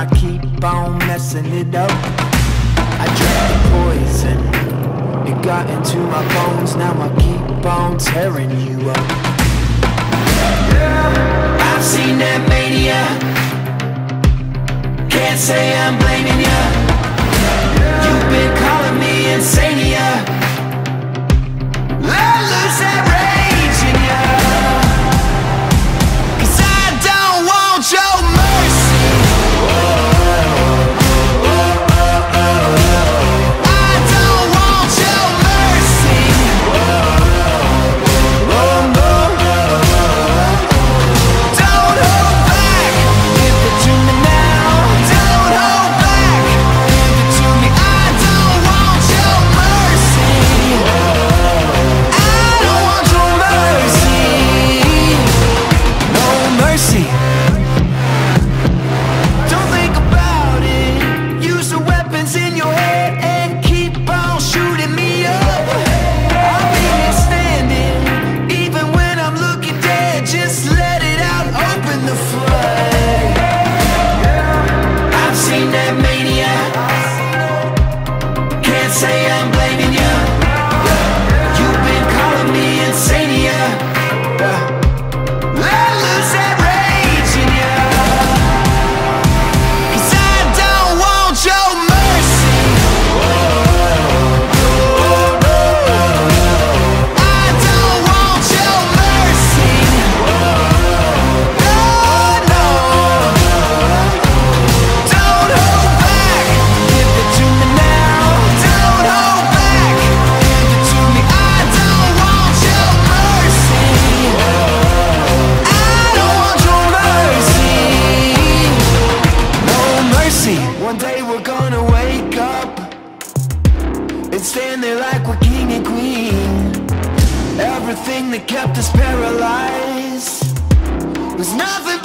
I keep on messing it up. I drank the poison, it got into my bones. Now I keep on tearing you up. I've seen that mania, can't say I'm blaming ya. You've been calling me insania. Let loose that rage in ya, 'cause I don't want your mercy. I don't want your mercy. Don't hold back, give it to me now. Don't hold back, give it to me. I don't want your mercy. I don't want your mercy. No mercy. Don't think about it. Use the weapons in your head and keep on shooting me up. I'll be here standing, even when I'm looking dead. Just let it out, open the flood. I've seen that mania, can't say I'm blaming you. You've been calling me insania. Let loose that rage in ya, 'cause I don't want your mercy. I don't want your mercy. No, no. Don't hold back, give it to me now. Don't hold back, give it to me. I don't want your mercy. I don't want your mercy. No mercy. One day we're gonna wake up and stand there like we're king and queen. Everything that kept us paralyzed was nothing